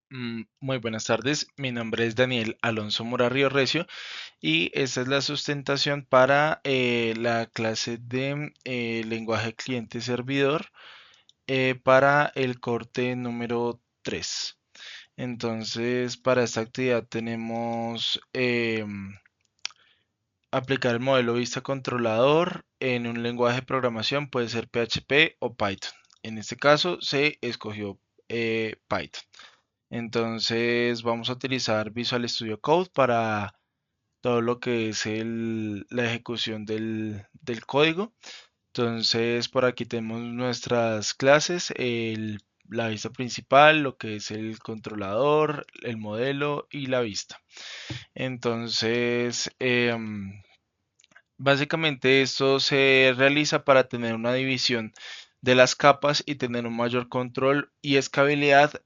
Muy buenas tardes, mi nombre es Daniel Alonso Mora Río Recio y esta es la sustentación para la clase de lenguaje cliente-servidor para el corte número 3. Entonces, para esta actividad tenemos aplicar el modelo vista controlador en un lenguaje de programación, puede ser PHP o Python. En este caso se escogió Python. Entonces vamos a utilizar Visual Studio Code para todo lo que es la ejecución del código. Entonces por aquí tenemos nuestras clases, la vista principal, lo que es el controlador, el modelo y la vista. Entonces, básicamente esto se realiza para tener una división de las capas y tener un mayor control y escalabilidad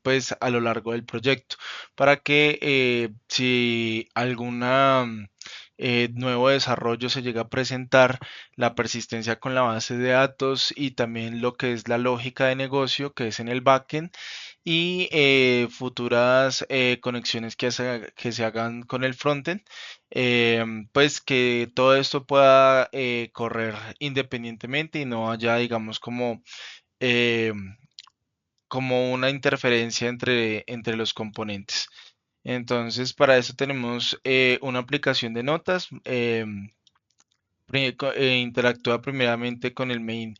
pues a lo largo del proyecto para que si alguna nuevo desarrollo se llega a presentar, la persistencia con la base de datos y también lo que es la lógica de negocio que es en el backend y futuras conexiones que se hagan con el frontend, pues que todo esto pueda correr independientemente y no haya, digamos, eh, como una interferencia entre los componentes. Entonces, para eso tenemos una aplicación de notas. Interactúa primeramente con el main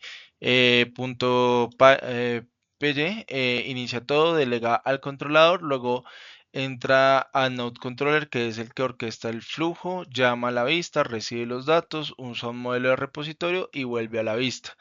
py, inicia todo, delega al controlador, luego entra a Node Controller, que es el que orquesta el flujo, llama a la vista, recibe los datos, usa un modelo de repositorio y vuelve a la vista.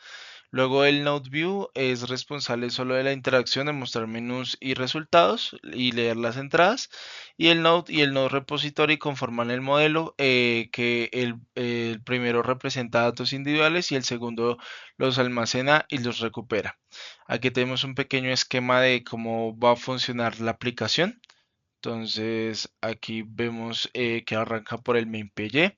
Luego el Node View es responsable solo de la interacción de mostrar menús y resultados y leer las entradas. Y el Node Repository conforman el modelo que el primero representa datos individuales y el segundo los almacena y los recupera. Aquí tenemos un pequeño esquema de cómo va a funcionar la aplicación. Entonces aquí vemos que arranca por el main.py,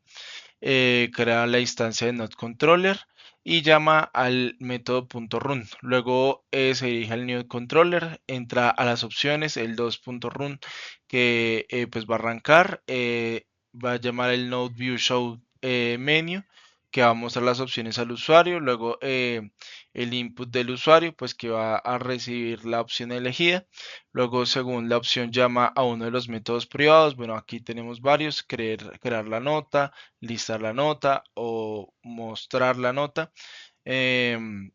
crea la instancia de Node Controller y llama al método .run. Luego se dirige al Node Controller, entra a las opciones, el 2.run que pues va a arrancar, va a llamar el Node View Show menu que va a mostrar las opciones al usuario, luego el input del usuario pues que va a recibir la opción elegida. Luego, según la opción, llama a uno de los métodos privados. Bueno, aquí tenemos varios: crear la nota, listar la nota o mostrar la nota. Em,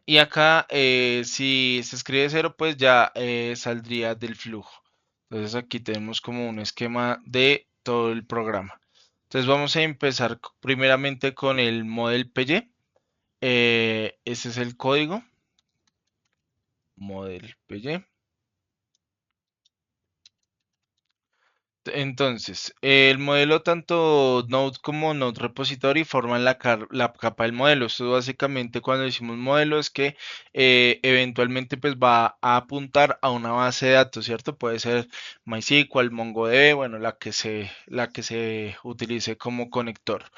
y acá, si se escribe cero, pues ya saldría del flujo. Entonces aquí tenemos como un esquema de todo el programa. Entonces vamos a empezar primeramente con el model PY. Ese es el código, model PY. Entonces, el modelo tanto Node como Node Repository forman la capa del modelo. Esto básicamente cuando decimos modelo es que eventualmente pues va a apuntar a una base de datos, ¿cierto? Puede ser MySQL, MongoDB, bueno, la que se utilice como conector.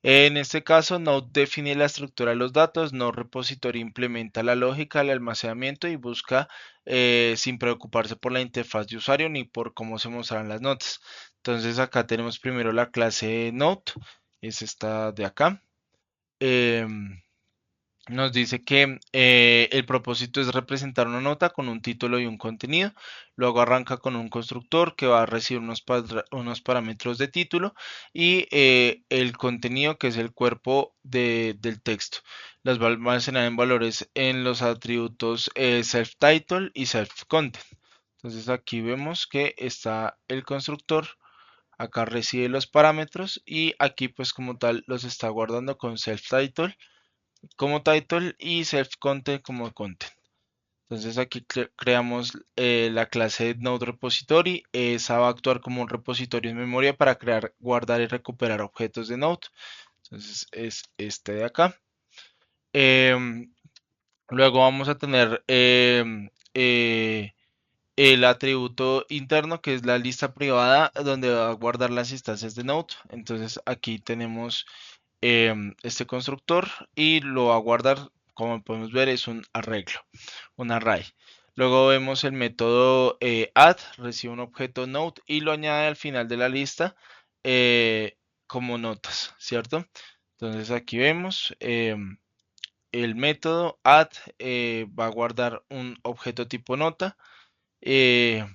En este caso, Node define la estructura de los datos, Node Repository implementa la lógica del almacenamiento y busca sin preocuparse por la interfaz de usuario ni por cómo se mostrarán las notas. Entonces acá tenemos primero la clase Node, es esta de acá. Em, Nos dice que el propósito es representar una nota con un título y un contenido. Luego arranca con un constructor que va a recibir unos parámetros de título y el contenido que es el cuerpo del texto. Las va a almacenar en valores en los atributos self-title y self-content. Entonces aquí vemos que está el constructor. Acá recibe los parámetros y aquí pues como tal los está guardando con self-title como title y self-content como content. Entonces aquí creamos la clase Node Repository. Esa va a actuar como un repositorio en memoria para crear, guardar y recuperar objetos de Node. Entonces es este de acá. Em, Luego vamos a tener el atributo interno que es la lista privada donde va a guardar las instancias de Node. Entonces aquí tenemos este constructor y lo va a guardar, como podemos ver, es un arreglo, un array. Luego vemos el método add, recibe un objeto node y lo añade al final de la lista como notas, ¿cierto? Entonces aquí vemos el método add va a guardar un objeto tipo nota. eh,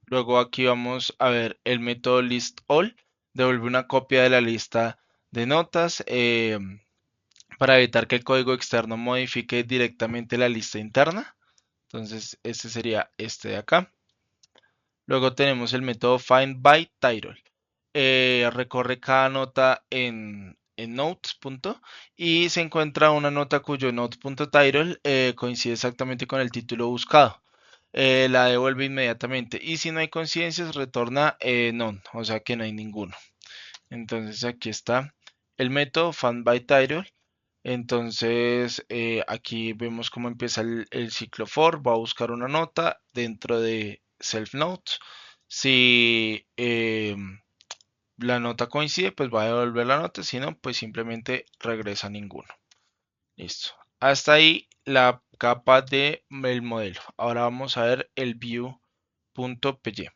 Luego aquí vamos a ver el método listAll, devuelve una copia de la lista de notas para evitar que el código externo modifique directamente la lista interna. Entonces este sería este de acá. Luego tenemos el método findByTitle. Recorre cada nota en notes. Y se encuentra una nota cuyo note.title coincide exactamente con el título buscado. La devuelve inmediatamente. Y si no hay coincidencias, retorna none, o sea que no hay ninguno. Entonces aquí está el método findByTitle. Entonces aquí vemos cómo empieza el ciclo for. Va a buscar una nota dentro de self-note. Si la nota coincide, pues va a devolver la nota. Si no, pues simplemente regresa ninguno. Listo. Hasta ahí la capa del modelo. Ahora vamos a ver el view.py.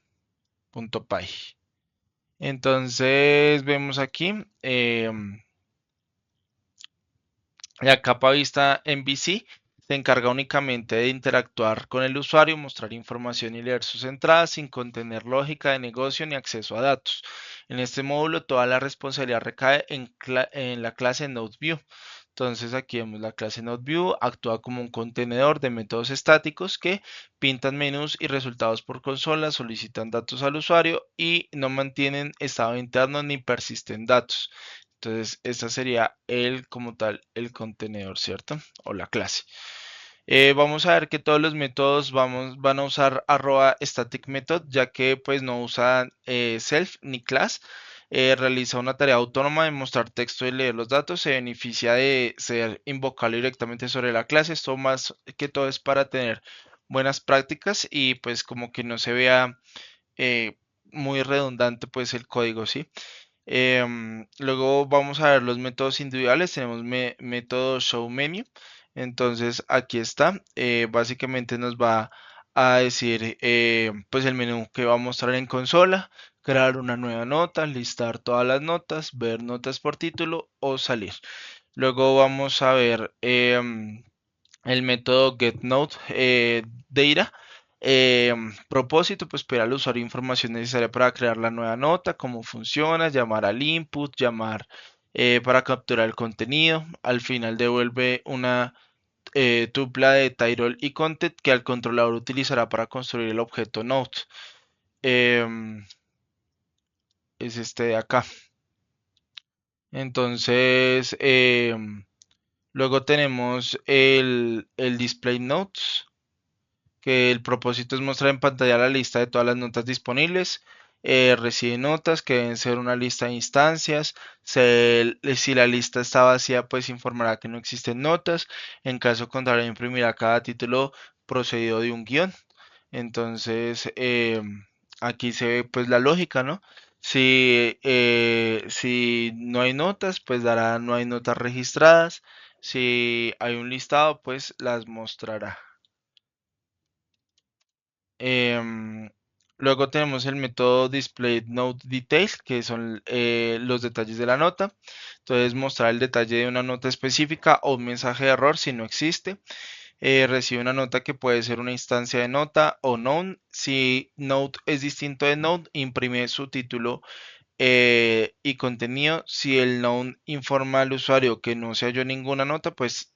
Entonces vemos aquí la capa vista en VC se encarga únicamente de interactuar con el usuario, mostrar información y leer sus entradas sin contener lógica de negocio ni acceso a datos. En este módulo toda la responsabilidad recae en la clase NodeView. Entonces aquí vemos la clase NodeView, actúa como un contenedor de métodos estáticos que pintan menús y resultados por consola, solicitan datos al usuario y no mantienen estado interno ni persisten datos. Entonces, esta sería el como tal el contenedor, ¿cierto? O la clase. Vamos a ver que todos los métodos van a usar @static method, ya que pues no usa self ni class. Realiza una tarea autónoma de mostrar texto y leer los datos. Se beneficia de ser invocable directamente sobre la clase. Esto más que todo es para tener buenas prácticas y pues como que no se vea muy redundante pues el código, ¿sí? Luego vamos a ver los métodos individuales. Tenemos método show menu. Entonces aquí está. Básicamente nos va a decir pues el menú que va a mostrar en consola, crear una nueva nota, listar todas las notas, ver notas por título o salir. Luego vamos a ver el método getNote data. Propósito, pues pedir al usuario información necesaria para crear la nueva nota, cómo funciona, llamar al input, llamar para capturar el contenido. Al final devuelve una tupla de title y content que el controlador utilizará para construir el objeto Note. Es este de acá. Entonces, luego tenemos el display notes, que el propósito es mostrar en pantalla la lista de todas las notas disponibles. Recibe notas, que deben ser una lista de instancias. Si la lista está vacía, pues informará que no existen notas. En caso contrario, imprimirá cada título procedido de un guión. Entonces, aquí se ve pues la lógica, ¿no? Si no hay notas, pues dará no hay notas registradas. Si hay un listado, pues las mostrará. Em, Luego tenemos el método display note details, que son los detalles de la nota. Entonces, mostrar el detalle de una nota específica o un mensaje de error si no existe. Recibe una nota que puede ser una instancia de nota o noun. Si note es distinto de noun, imprime su título y contenido. Si el noun informa al usuario que no se halló ninguna nota, pues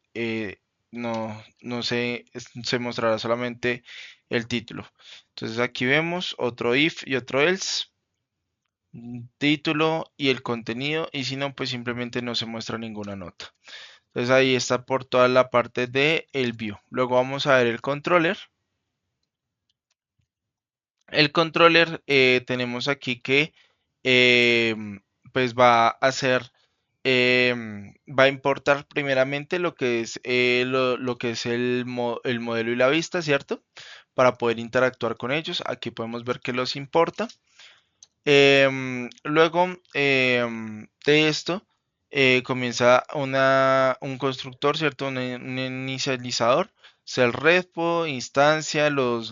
no se mostrará solamente el título. Entonces aquí vemos otro if y otro else, título y el contenido, y si no, pues simplemente no se muestra ninguna nota. Entonces ahí está por toda la parte de el view. Luego vamos a ver el controller. El controller tenemos aquí que pues va a hacer, va a importar primeramente lo que es, lo que es el modelo y la vista, ¿cierto? Para poder interactuar con ellos. Aquí podemos ver que los importa. Luego de esto comienza un constructor, ¿cierto? Un inicializador. cell repo, instancia, los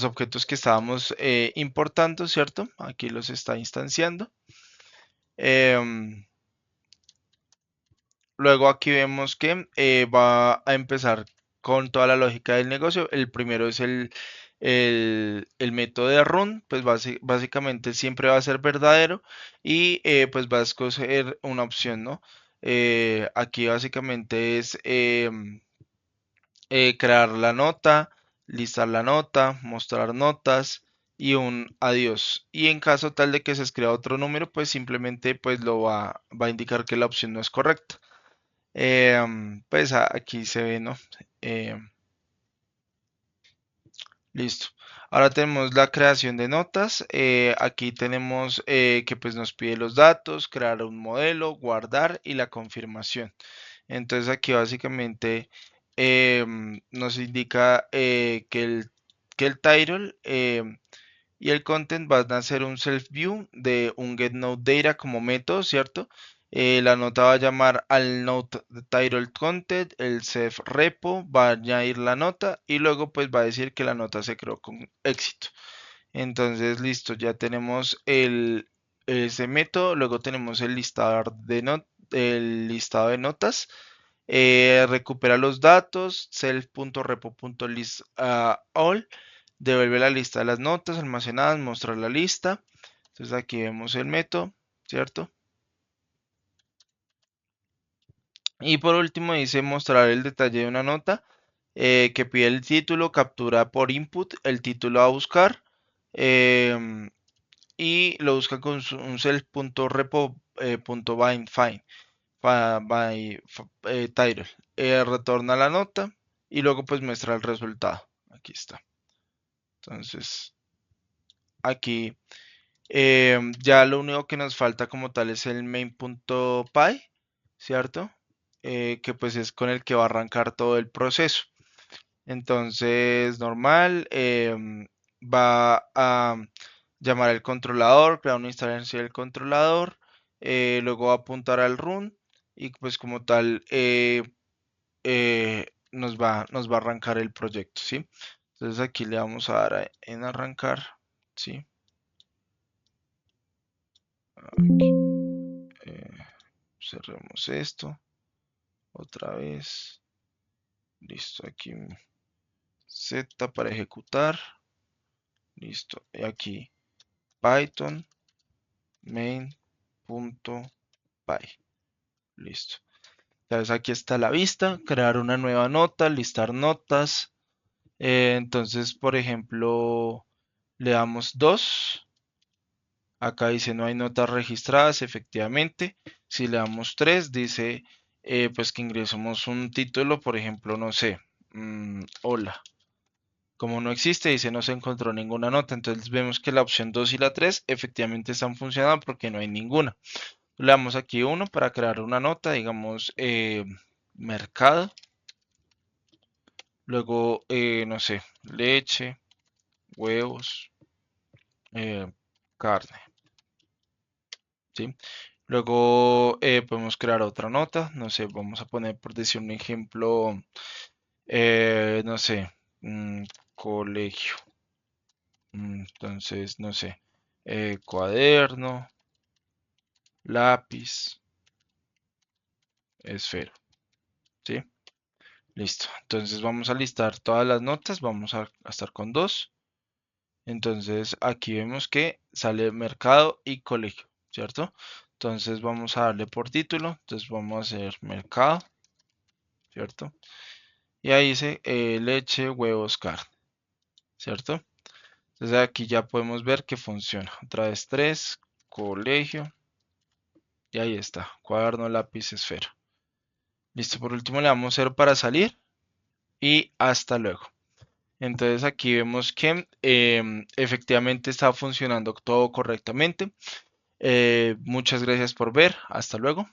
objetos que estábamos importando, ¿cierto? Aquí los está instanciando. Em, Luego aquí vemos que va a empezar con toda la lógica del negocio. El primero es el método de run, pues básicamente siempre va a ser verdadero y pues va a escoger una opción, ¿no? Aquí básicamente es crear la nota, listar la nota, mostrar notas y un adiós. Y en caso tal de que se escriba otro número, pues simplemente pues va a indicar que la opción no es correcta. Pues aquí se ve, ¿no? Em, Listo. Ahora tenemos la creación de notas. Aquí tenemos que pues nos pide los datos, crear un modelo, guardar y la confirmación. Entonces aquí básicamente nos indica que el title y el content van a ser un self view de un getNodeData como método, ¿cierto? La nota va a llamar al node title content, el self repo va a añadir la nota y luego pues va a decir que la nota se creó con éxito. Entonces, listo, ya tenemos ese método, luego tenemos el listado de notas. Recupera los datos, self.repo.list all, devuelve la lista de las notas almacenadas, mostrar la lista. Entonces aquí vemos el método, ¿cierto? Y por último dice mostrar el detalle de una nota que pide el título, captura por input el título a buscar y lo busca con un self.repo.bind find title. Retorna la nota y luego pues muestra el resultado. Aquí está. Entonces aquí ya lo único que nos falta como tal es el main.py, ¿cierto? Que pues es con el que va a arrancar todo el proceso. Entonces, normal, va a llamar al controlador, crear una instancia del controlador, luego va a apuntar al run y pues como tal nos va a arrancar el proyecto, ¿sí? Entonces aquí le vamos a dar en arrancar, ¿sí? Aquí, cerremos esto otra vez. Listo, aquí Z para ejecutar. Listo, y aquí Python main.py. Listo. Entonces aquí está la vista, crear una nueva nota, listar notas. Entonces, por ejemplo, le damos 2. Acá dice no hay notas registradas, efectivamente. Si le damos 3, dice pues que ingresamos un título, por ejemplo, no sé, hola. Como no existe, dice no se encontró ninguna nota. Entonces vemos que la opción 2 y la 3 efectivamente están funcionando porque no hay ninguna. Le damos aquí uno para crear una nota, digamos mercado. Luego, no sé, leche, huevos, carne. ¿Sí? Luego podemos crear otra nota. No sé, vamos a poner por decir un ejemplo, no sé, colegio. Entonces, no sé, cuaderno, lápiz, esfero. ¿Sí? Listo. Entonces vamos a listar todas las notas. Vamos a estar con 2. Entonces aquí vemos que sale mercado y colegio, ¿cierto? Entonces vamos a darle por título. Entonces vamos a hacer mercado, ¿cierto? Y ahí dice leche, huevos, carne, ¿cierto? Entonces aquí ya podemos ver que funciona. Otra vez 3, colegio. Y ahí está, cuaderno, lápiz, esfero. Listo, por último le damos 0 para salir y hasta luego. Entonces aquí vemos que efectivamente está funcionando todo correctamente. Muchas gracias por ver. Hasta luego.